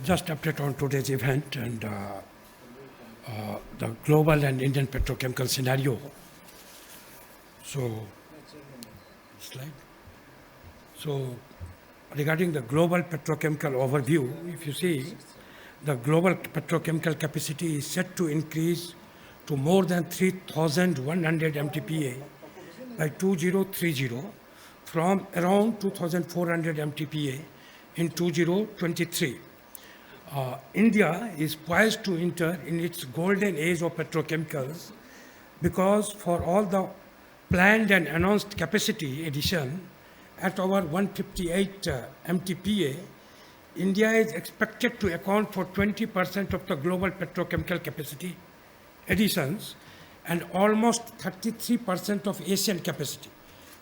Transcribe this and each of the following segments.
Just update on today's event and the global and Indian petrochemical scenario. So, slide. So, regarding the global petrochemical overview, if you see, the global petrochemical capacity is set to increase to more than 3,100 MTPA by 2030 from around 2,400 MTPA in 2023. India is poised to enter in its golden age of petrochemicals because for all the planned and announced capacity addition at our 158 MTPA, India is expected to account for 20% of the global petrochemical capacity additions and almost 33% of Asian capacity,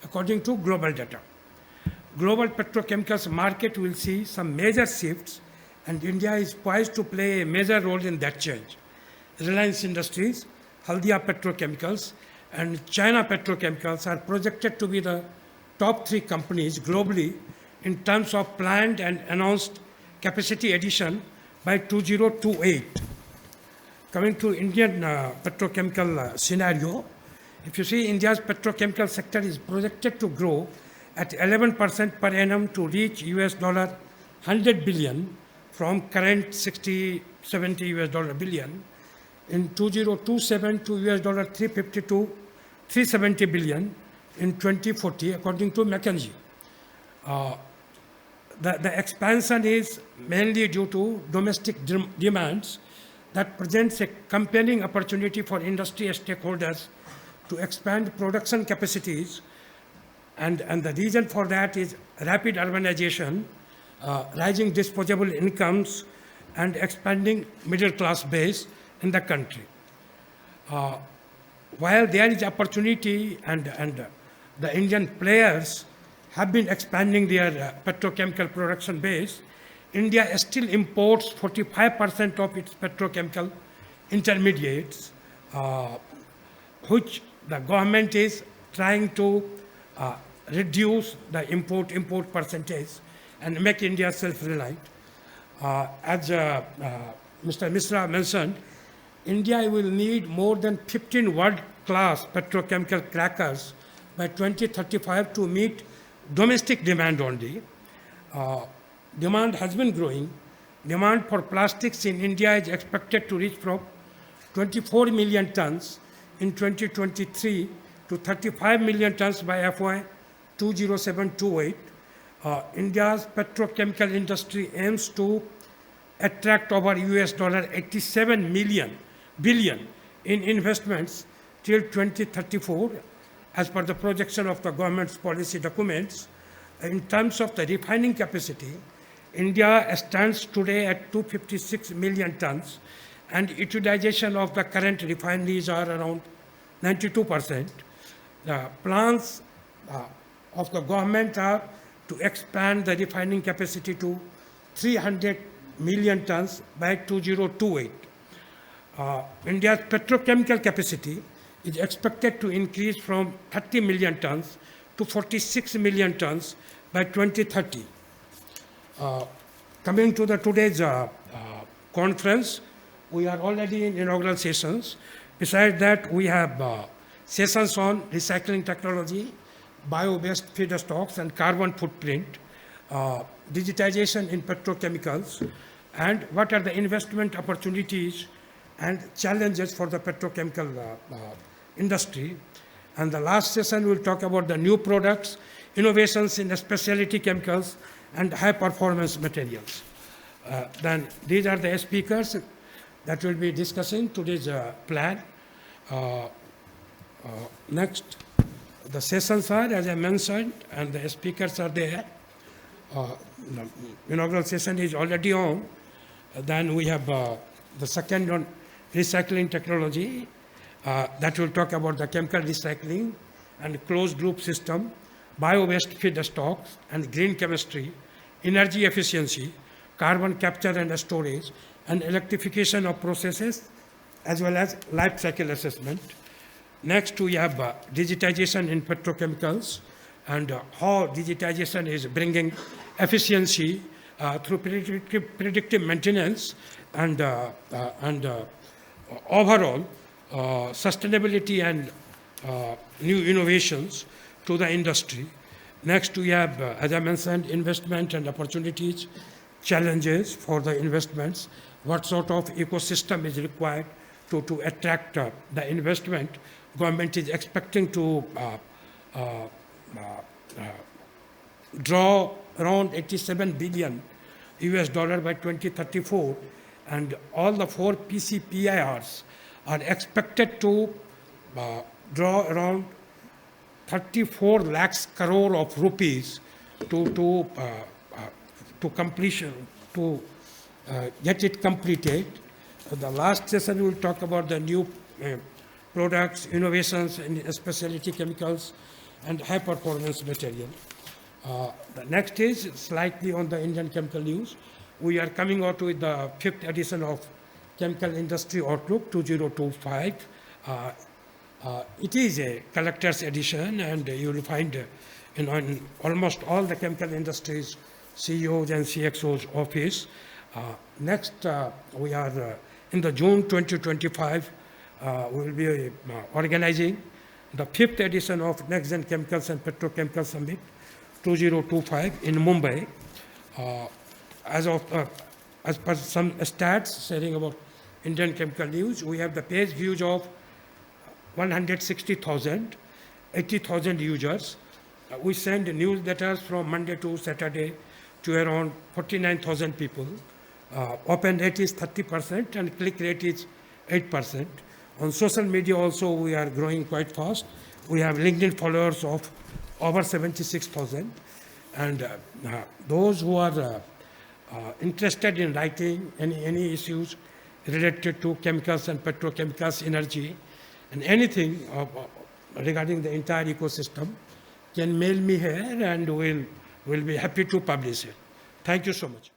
according to global data. Global petrochemicals market will see some major shifts, and India is poised to play a major role in that change. Reliance Industries, Haldia Petrochemicals, and China Petrochemicals are projected to be the top three companies globally in terms of planned and announced capacity addition by 2028. Coming to Indian petrochemical scenario, if you see India's petrochemical sector is projected to grow at 11% per annum to reach $100 billion from current 60, 70 billion in 2027 to $350 to 370 billion in 2040, according to McKinsey. The expansion is mainly due to domestic demands that presents a compelling opportunity for industry stakeholders to expand production capacities, and the reason for that is rapid urbanization, rising disposable incomes, and expanding middle class base in the country. While there is opportunity and the Indian players have been expanding their petrochemical production base, India still imports 45% of its petrochemical intermediates, which the government is trying to reduce the import percentage and make India self-reliant. As Mr. Misra mentioned, India will need more than 15 world-class petrochemical crackers by 2035 to meet domestic demand only. Demand has been growing. Demand for plastics in India is expected to reach from 24 million tons in 2023 to 35 million tons by FY 2027-28. India's petrochemical industry aims to attract over $87 billion in investments till 2034, as per the projection of the government's policy documents. In terms of the refining capacity, India stands today at 256 million tons, and utilization of the current refineries are around 92%. The plans of the government are to expand the refining capacity to 300 million tons by 2028. India's petrochemical capacity is expected to increase from 30 million tons to 46 million tons by 2030. Coming to today's conference, we are already in inaugural sessions. Besides that, we have sessions on recycling technology, bio-based feedstocks and carbon footprint, digitization in petrochemicals, and what are the investment opportunities and challenges for the petrochemical industry. And the last session will talk about the new products, innovations in specialty chemicals, and high-performance materials. Then these are the speakers that will be discussing today's plan. Next, the sessions are, as I mentioned, and the speakers are there. The inaugural session is already on. Then we have the second on recycling technology that will talk about the chemical recycling and closed loop system, bio-based feedstocks and green chemistry, energy efficiency, carbon capture and storage, and electrification of processes, as well as life cycle assessment. Next, we have digitization in petrochemicals and how digitization is bringing efficiency through predictive maintenance and overall sustainability and new innovations to the industry. Next, we have, as I mentioned, investment and opportunities, challenges for the investments, what sort of ecosystem is required to attract the investment. Government is expecting to draw around 87 billion US dollar by 2034, and all the 4 PCPIRs are expected to draw around 34 lakhs crore of rupees to completion, to get it completed. The last session we will talk about the new products, innovations in specialty chemicals and high performance material. The next is slightly on the Indian chemical news. We are coming out with the 5th edition of Chemical Industry Outlook 2025. It is a collector's edition, and you will find in almost all the chemical industries, CEOs and CXOs office. Next, we are in the June 2025, we will be organizing the 5th edition of Next Gen Chemicals and Petrochemical Summit 2025 in Mumbai. As per some stats sharing about Indian chemical news, we have the page views of 160,000, 80,000 users. We send newsletters from Monday to Saturday to around 49,000 people. Open rate is 30% and click rate is 8%. On social media also we are growing quite fast. We have LinkedIn followers of over 76,000. And those who are interested in writing any issues related to chemicals and petrochemicals, energy, and anything regarding the entire ecosystem can mail me here, and we'll be happy to publish it. Thank you so much.